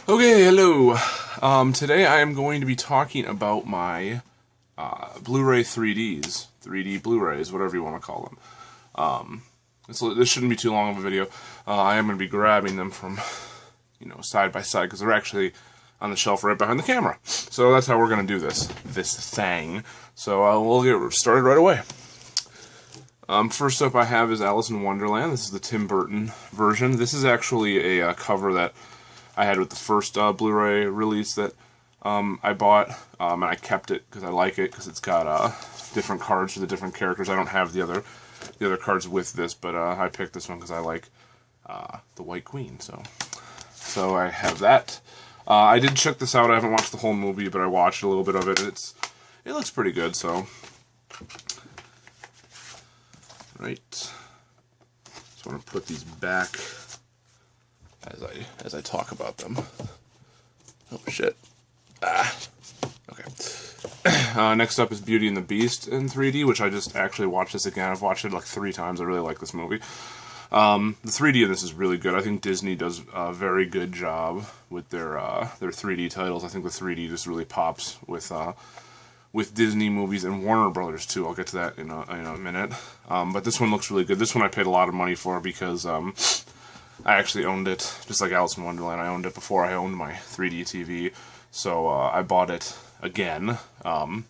Okay, hello. Today I am going to be talking about my Blu-ray 3Ds, 3D Blu-rays, whatever you want to call them. This shouldn't be too long of a video. I am going to be grabbing them from, side by side, because they're actually on the shelf right behind the camera. So that's how we're going to do this thing. So we'll get started right away. First up I have is Alice in Wonderland. This is the Tim Burton version. This is actually a cover that I had with the first Blu-ray release that I bought, and I kept it because I like it, because it's got different cards for the different characters. I don't have the other cards with this, but I picked this one because I like the White Queen. So I have that. I did check this out. I haven't watched the whole movie, but I watched a little bit of it. It looks pretty good. So right, just want to put these back as I talk about them. Oh shit. Okay. Next up is Beauty and the Beast in 3D, which I just actually watched this again. I've watched it like 3 times. I really like this movie. The 3D in this is really good. I think Disney does a very good job with their 3D titles. I think the 3D just really pops with Disney movies and Warner Brothers too. I'll get to that in a minute. But this one looks really good. This one I paid a lot of money for because I actually owned it, just like Alice in Wonderland. I owned it before I owned my 3D TV, so I bought it again. I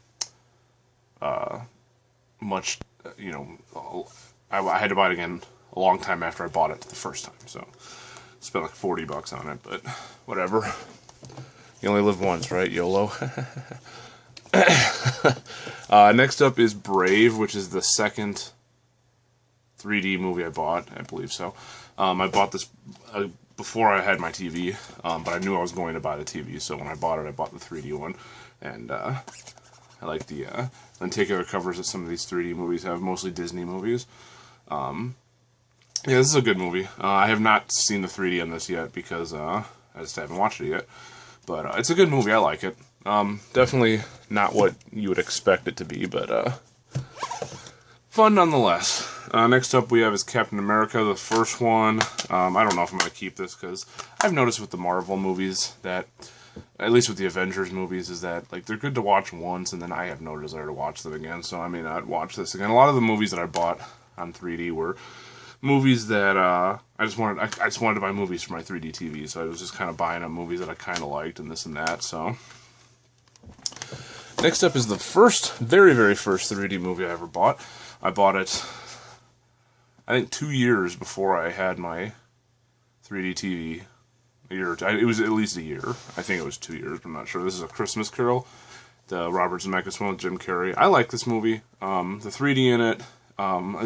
had to buy it again a long time after I bought it the first time, so spent like $40 on it, but whatever. You only live once, right? YOLO. Next up is Brave, which is the second 3D movie I bought, I believe so. I bought this before I had my TV, but I knew I was going to buy the TV, so when I bought it, I bought the 3D one, and I like the lenticular covers that some of these 3D movies have, mostly Disney movies. Yeah, this is a good movie. I have not seen the 3D on this yet, because I just haven't watched it yet, but it's a good movie. I like it. Definitely not what you would expect it to be, but fun nonetheless. Next up we have is Captain America, the first one. I don't know if I'm going to keep this, because I've noticed with the Marvel movies that, at least with the Avengers movies, is that like they're good to watch once, and then I have no desire to watch them again, so I may not watch this again. A lot of the movies that I bought on 3D were movies that I just wanted to buy movies for my 3D TV, so I was just kind of buying up movies that I kind of liked and this and that, so. Next up is the very, very first 3D movie I ever bought. I bought it, I think, 2 years before I had my 3D TV. It was at least a year. I think it was 2 years, but I'm not sure. This is A Christmas Carol, the Robert Zemeckis one with Jim Carrey. I like this movie. The 3D in it, the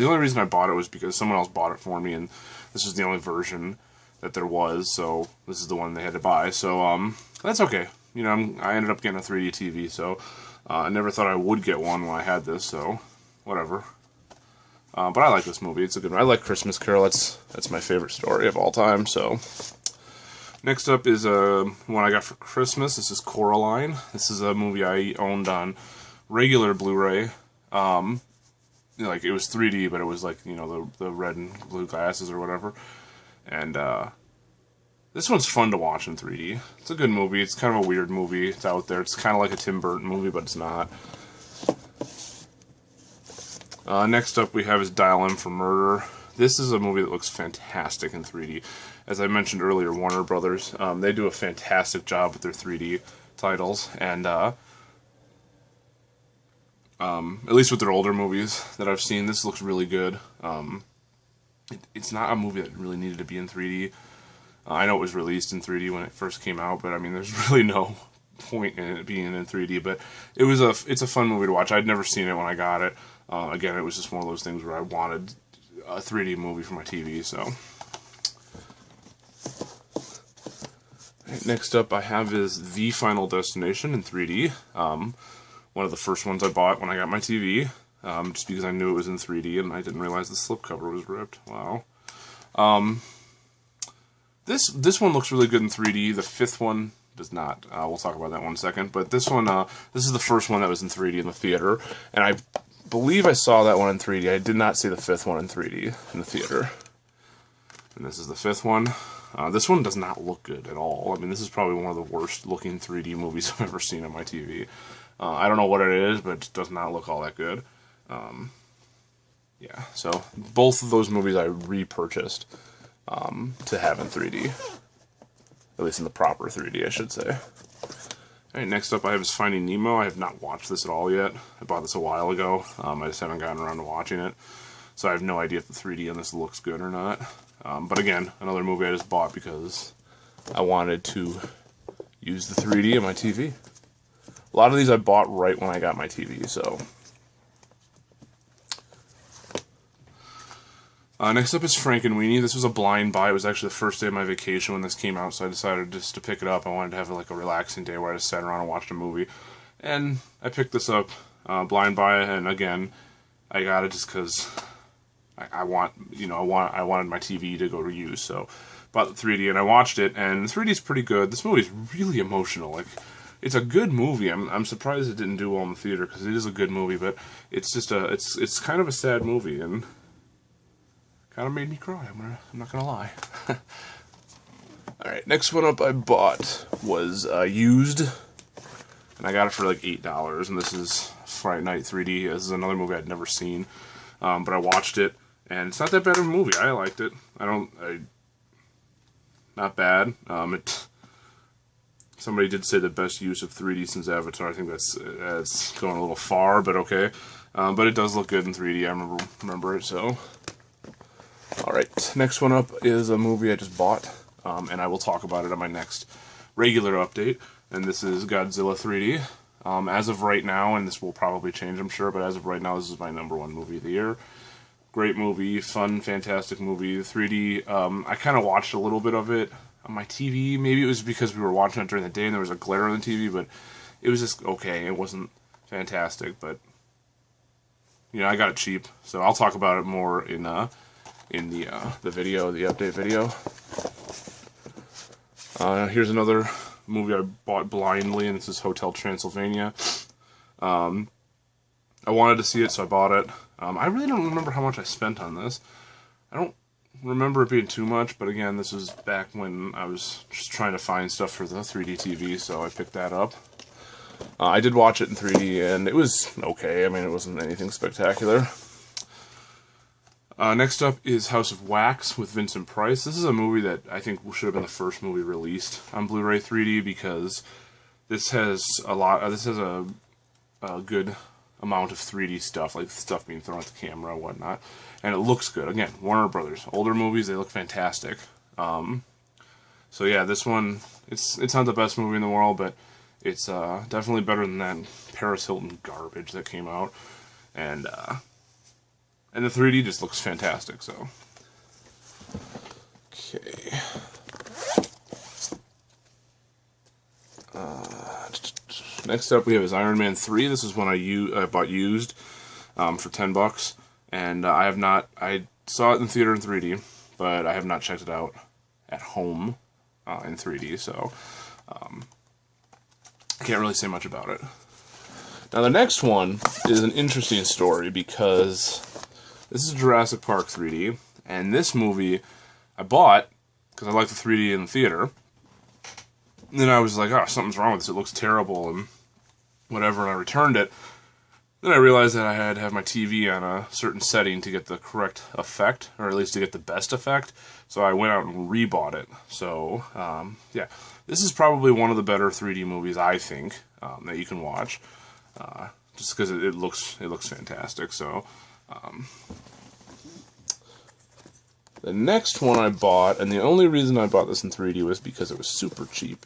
only reason I bought it was because someone else bought it for me, and this was the only version that there was, so this is the one they had to buy. So that's okay. I ended up getting a 3D TV, so I never thought I would get one when I had this, so whatever. But I like this movie. It's a good one. I like Christmas Carol. That's my favorite story of all time. So next up is one I got for Christmas. This is Coraline. This is a movie I owned on regular Blu-ray. Like it was 3D, but it was like the red and blue glasses or whatever. And this one's fun to watch in 3D. It's a good movie. It's kind of a weird movie. It's out there. It's kind of like a Tim Burton movie, but it's not. Next up we have is Dial M for Murder. This is a movie that looks fantastic in 3D. As I mentioned earlier, Warner Brothers, they do a fantastic job with their 3D titles, and at least with their older movies that I've seen, this looks really good. It's not a movie that really needed to be in 3D. I know it was released in 3D when it first came out, but I mean, there's really no point in it being in 3D. But it's a fun movie to watch. I'd never seen it when I got it. Again, it was just one of those things where I wanted a 3D movie for my TV. So next up I have is The Final Destination in 3D. One of the first ones I bought when I got my TV, just because I knew it was in 3D and I didn't realize the slipcover was ripped. Wow. This one looks really good in 3D. The fifth one does not. We'll talk about that one in a second. But this one, this is the first one that was in 3D in the theater, and I believe I saw that one in 3D. I did not see the fifth one in 3D in the theater. And this is the fifth one. This one does not look good at all. I mean, this is probably one of the worst looking 3D movies I've ever seen on my TV. I don't know what it is, but it does not look all that good. Yeah, so both of those movies I repurchased to have in 3D. At least in the proper 3D, I should say. Alright, next up I have is Finding Nemo. I have not watched this at all yet. I bought this a while ago. I just haven't gotten around to watching it. So I have no idea if the 3D on this looks good or not. But again, another movie I just bought because I wanted to use the 3D on my TV. A lot of these I bought right when I got my TV, so... next up is Frankenweenie. This was a blind buy. It was actually the first day of my vacation when this came out, so I decided just to pick it up. I wanted to have like a relaxing day where I just sat around and watched a movie. And I picked this up, blind buy, and again, I got it just because I wanted my TV to go to use, so bought the 3D and I watched it, and the 3D is pretty good. This movie is really emotional. Like, it's a good movie. I'm surprised it didn't do well in the theater because it is a good movie, but it's just it's kind of a sad movie and kind of made me cry. I'm not gonna lie. All right, next one up I bought was used, and I got it for like $8. And this is Fright Night 3D. This is another movie I'd never seen, but I watched it, and it's not that bad of a movie. I liked it. Not bad. Somebody did say the best use of 3D since Avatar. I think that's going a little far, but okay. But it does look good in 3D. I remember it, so. Alright, next one up is a movie I just bought, and I will talk about it on my next regular update, and this is Godzilla 3D. As of right now, and this will probably change, I'm sure, but as of right now, this is my #1 movie of the year. Great movie, fun, fantastic movie. 3D, I kind of watched a little bit of it on my TV. Maybe it was because we were watching it during the day and there was a glare on the TV, but it was just okay. It wasn't fantastic, but, you know, I got it cheap, so I'll talk about it more in the video, the update video. Here's another movie I bought blindly, and this is Hotel Transylvania. I wanted to see it, so I bought it. I really don't remember how much I spent on this. I don't remember it being too much, but again, this was back when I was just trying to find stuff for the 3D TV, so I picked that up. I did watch it in 3D, and it was okay. I mean, it wasn't anything spectacular. Next up is House of Wax with Vincent Price. This is a movie that I think should have been the first movie released on Blu-ray 3D because this has a good amount of 3D stuff, like stuff being thrown at the camera and whatnot, and it looks good. Again, Warner Brothers, older movies, they look fantastic. So yeah, this one, it's not the best movie in the world, but it's definitely better than that Paris Hilton garbage that came out, and the 3D just looks fantastic, so. Okay. Next up we have is Iron Man 3. This is one I bought used for $10, and I saw it in theater in 3D, but I have not checked it out at home in 3D, so I can't really say much about it. Now the next one is an interesting story because this is Jurassic Park 3D, and this movie I bought because I like the 3D in the theater. And then I was like, oh, something's wrong with this. It looks terrible and whatever, and I returned it. Then I realized that I had to have my TV on a certain setting to get the correct effect, or at least to get the best effect. So I went out and rebought it. So, yeah, this is probably one of the better 3D movies, I think, that you can watch. Just because it looks fantastic, so... The next one I bought, and the only reason I bought this in 3D was because it was super cheap.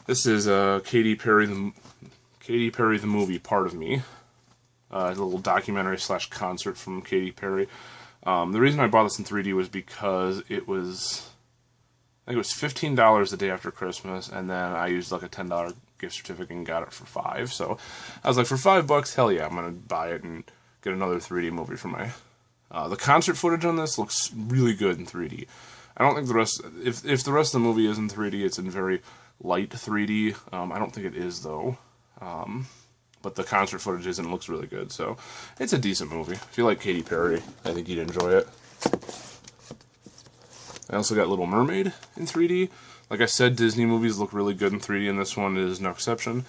This is Katy Perry, the movie, Part of Me. A little documentary / concert from Katy Perry. The reason I bought this in 3D was because it was, I think it was $15 the day after Christmas, and then I used like a $10 gift certificate and got it for $5. So I was like, for $5, hell yeah, I'm gonna buy it and get another 3D movie for my... the concert footage on this looks really good in 3D. I don't think the rest... If the rest of the movie is in 3D, it's in very light 3D. I don't think it is, though. But the concert footage is, and it looks really good. So, it's a decent movie. If you like Katy Perry, I think you'd enjoy it. I also got Little Mermaid in 3D. Like I said, Disney movies look really good in 3D, and this one is no exception.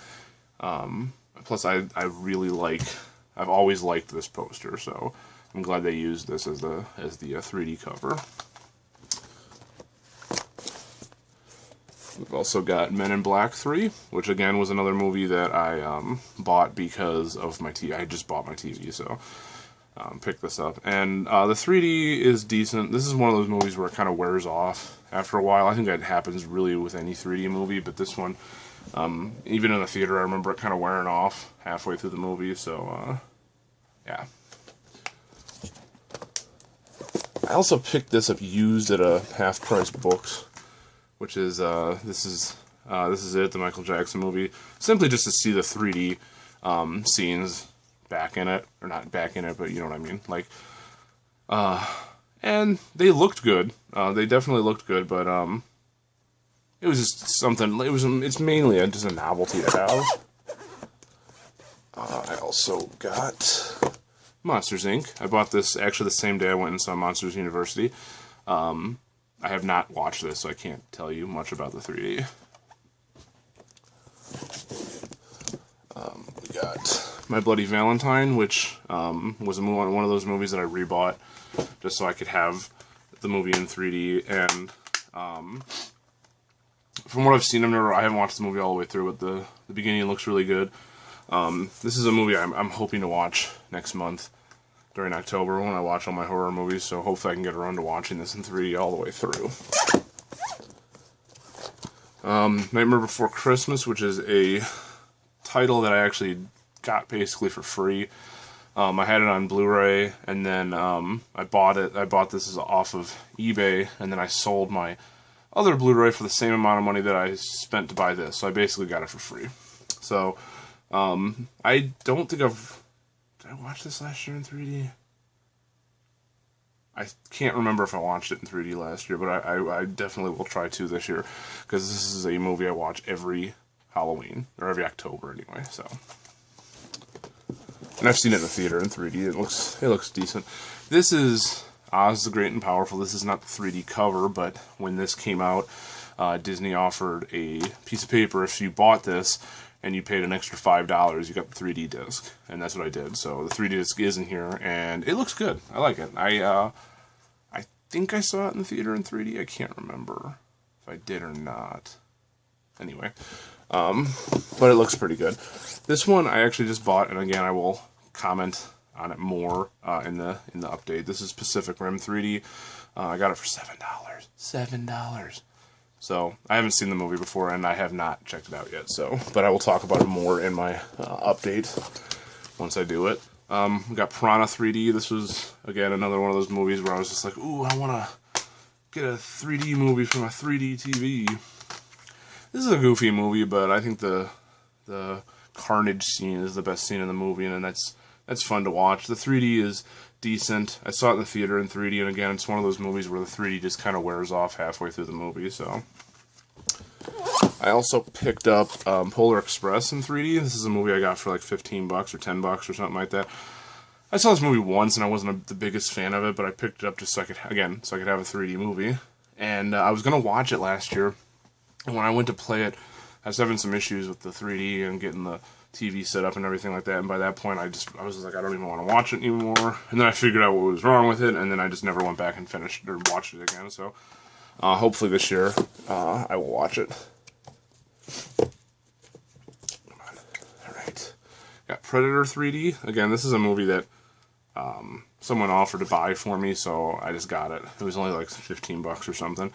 Plus, I really like... I've always liked this poster, so I'm glad they used this as the 3D cover. We've also got Men in Black 3, which again was another movie that I bought because of my TV. I just bought my TV, so picked this up. And the 3D is decent. This is one of those movies where it kind of wears off after a while. I think that happens really with any 3D movie, but this one, even in the theater, I remember it kind of wearing off halfway through the movie, so yeah. I also picked this up used at a half-price books, which is this is it, the Michael Jackson movie. Simply just to see the 3D scenes back in it, or not back in it, but you know what I mean. Like, and they looked good. They definitely looked good, but it was just something. It's mainly just a novelty to have. I also got Monsters Inc. I bought this actually the same day I went and saw Monsters University. I have not watched this, so I can't tell you much about the 3D. We got My Bloody Valentine, which was one of those movies that I rebought just so I could have the movie in 3D. And from what I've seen, I haven't watched the movie all the way through, but the beginning looks really good. This is a movie I'm hoping to watch next month during October when I watch all my horror movies, so hopefully I can get around to watching this in 3D all the way through. Nightmare Before Christmas, which is a title that I actually got basically for free. I had it on Blu-ray, and then I bought it. I bought this off of eBay, and then I sold my other Blu-ray for the same amount of money that I spent to buy this, so I basically got it for free. So, I don't think did I watch this last year in 3D? I can't remember if I watched it in 3D last year, but I definitely will try to this year, because this is a movie I watch every Halloween, or every October anyway, so. And I've seen it in the theater in 3D, it looks decent. This is Oz the Great and Powerful. This is not the 3D cover, but when this came out, Disney offered a piece of paper if you bought this, and you paid an extra $5, you got the 3D disc, and that's what I did. So the 3D disc is in here, and it looks good. I like it. I think I saw it in the theater in 3D. I can't remember if I did or not. Anyway, but it looks pretty good. This one I actually just bought, and again I will comment on it more in the update. This is Pacific Rim 3D. I got it for $7. $7. So, I haven't seen the movie before, and I have not checked it out yet, so, but I will talk about it more in my update once I do it. We got Piranha 3D. This was, again, another one of those movies where I was just like, ooh, I want to get a 3D movie for my 3D TV. This is a goofy movie, but I think the carnage scene is the best scene in the movie, and that's fun to watch. The 3D is decent. I saw it in the theater in 3D, and again, it's one of those movies where the 3D just kind of wears off halfway through the movie, so. I also picked up Polar Express in 3D. This is a movie I got for like $15 or $10 or something like that. I saw this movie once, and I wasn't the biggest fan of it, but I picked it up just so I could have a 3D movie. And I was going to watch it last year, and when I went to play it, I was having some issues with the 3D and getting the TV set up and everything like that, and by that point I was like, I don't even want to watch it anymore. And then I figured out what was wrong with it, and then I just never went back and finished or watched it again. So hopefully this year I will watch it. Come on. Alright. Got Predator 3D. Again, this is a movie that someone offered to buy for me, so I just got it. It was only like $15 or something.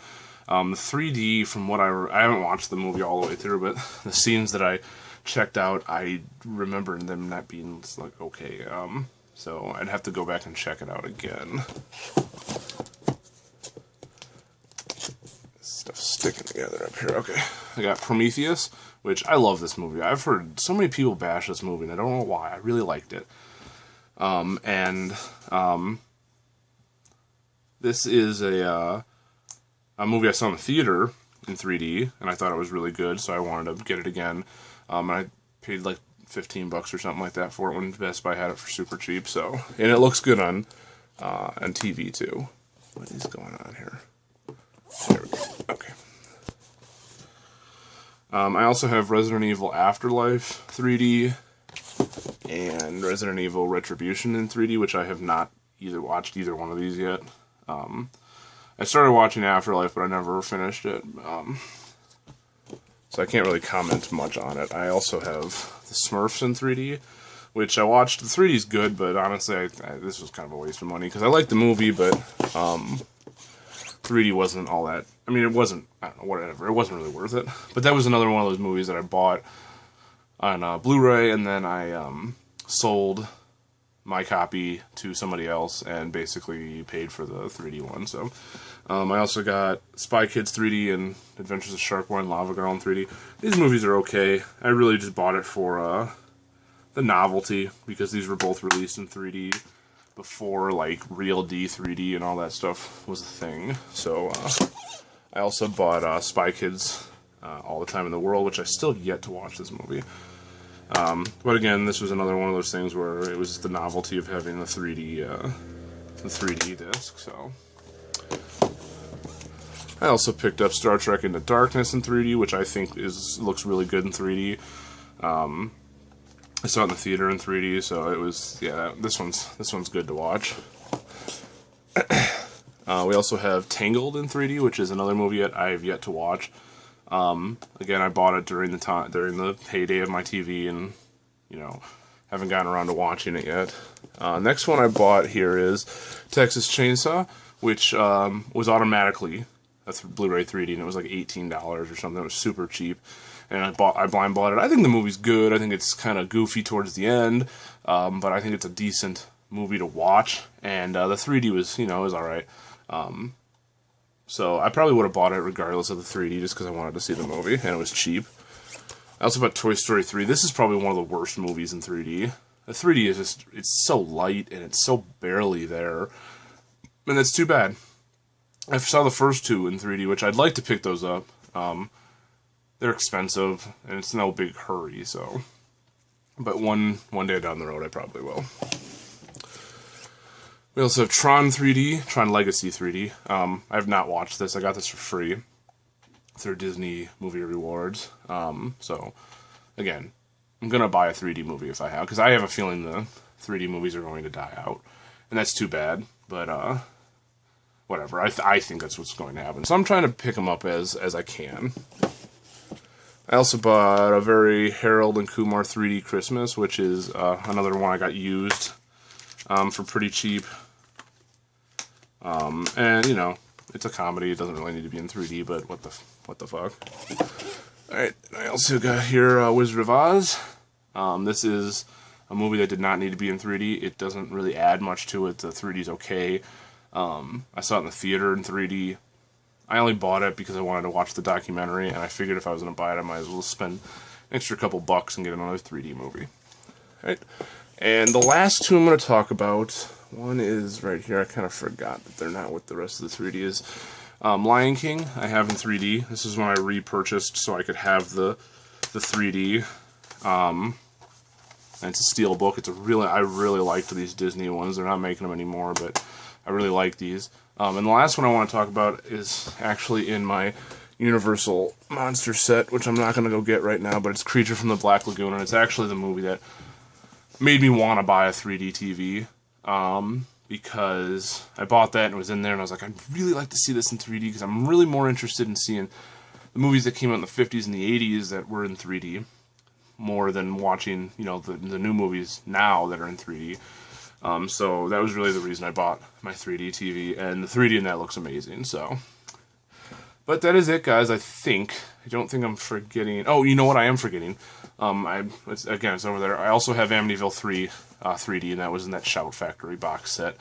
The 3D, from what I haven't watched the movie all the way through, but the scenes that I checked out, I remember them not being like okay. So I'd have to go back and check it out again. Stuff's sticking together up here. Okay, I got Prometheus, which I love this movie. I've heard so many people bash this movie, and I don't know why. I really liked it. This is a movie I saw in the theater in 3D, and I thought it was really good, so I wanted to get it again. And I paid like $15 or something like that for it when Best Buy had it for super cheap. So, and it looks good on TV too. What is going on here? There we go. Okay. I also have Resident Evil Afterlife 3D and Resident Evil Retribution in 3D, which I have not watched either one of these yet. I started watching Afterlife, but I never finished it. So I can't really comment much on it. I also have the Smurfs in 3D, which I watched. The 3D is good, but honestly, this was kind of a waste of money, because I liked the movie, but 3D wasn't all that. I mean, it wasn't, I don't know, whatever. It wasn't really worth it. But that was another one of those movies that I bought on Blu-ray, and then I sold my copy to somebody else and basically paid for the 3D one. So I also got Spy Kids 3D and Adventures of Shark Boy and Lava Girl in 3D. These movies are okay. I really just bought it for the novelty, because these were both released in 3D before like Real D 3D and all that stuff was a thing. So I also bought Spy Kids All the Time in the World, which I still have yet to watch this movie. But again, this was another one of those things where it was the novelty of having the 3D disc. So I also picked up Star Trek Into Darkness in 3D, which I think looks really good in 3D. I saw it in the theater in 3D, so it was, yeah, this one's good to watch. We also have Tangled in 3D, which is another movie I have yet to watch. Again, I bought it during the heyday of my TV, and haven't gotten around to watching it yet. Next one I bought here is Texas Chainsaw, which was automatically a Blu-ray 3D, and it was like $18 or something. It was super cheap, and I blind bought it. I think the movie's good. I think it's kind of goofy towards the end, but I think it's a decent movie to watch. And the 3D was all right. So I probably would have bought it regardless of the 3D, just because I wanted to see the movie, and it was cheap. I also bought Toy Story 3. This is probably one of the worst movies in 3D. The 3D is just, it's so light, and it's so barely there. And that's too bad. I saw the first two in 3D, which I'd like to pick those up. They're expensive, and it's no big hurry, so. But one day down the road, I probably will. We also have Tron 3D, Tron Legacy 3D. I have not watched this. I got this for free through Disney Movie Rewards. So, again, I'm going to buy a 3D movie if I have, because I have a feeling the 3D movies are going to die out. And that's too bad, but whatever. I think that's what's going to happen. So I'm trying to pick them up as I can. I also bought a very Harold and Kumar 3D Christmas, which is another one I got used for pretty cheap. And it's a comedy. It doesn't really need to be in 3D, but what the fuck. Alright, I also got here Wizard of Oz. This is a movie that did not need to be in 3D. It doesn't really add much to it. The 3D's okay. I saw it in the theater in 3D. I only bought it because I wanted to watch the documentary, and I figured if I was going to buy it, I might as well spend an extra couple bucks and get another 3D movie. Alright, and the last two I'm going to talk about, one is right here. I kind of forgot that they're not with the rest of the 3D, is Lion King. I have in 3D. This is when I repurchased so I could have the 3D. And it's a steel book. I really liked these Disney ones. They're not making them anymore, but I really like these. And the last one I want to talk about is actually in my Universal Monster set, which I'm not going to go get right now, but it's Creature from the Black Lagoon, and it's actually the movie that made me want to buy a 3D TV. Because I bought that and it was in there, and I was like, I'd really like to see this in 3D, because I'm really more interested in seeing the movies that came out in the 50s and the 80s that were in 3D, more than watching, the new movies now that are in 3D. So that was really the reason I bought my 3D TV, and the 3D in that looks amazing, so. But that is it, guys, I think. I don't think I'm forgetting. Oh, you know what I am forgetting? It's over there. I also have Amityville 3 3D, and that was in that Shout Factory box set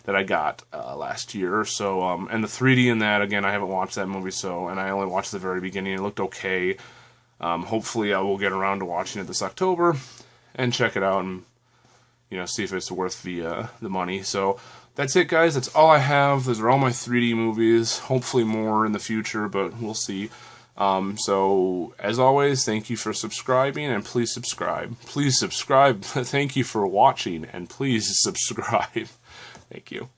that I got last year or so. And the 3D in that, again, I haven't watched that movie, and I only watched the very beginning. It looked okay. Hopefully I will get around to watching it this October and check it out and, see if it's worth the money. So that's it, guys. That's all I have. Those are all my 3D movies. Hopefully more in the future, but we'll see. So, as always, thank you for subscribing, and please subscribe. Please subscribe. Thank you for watching, and please subscribe. Thank you.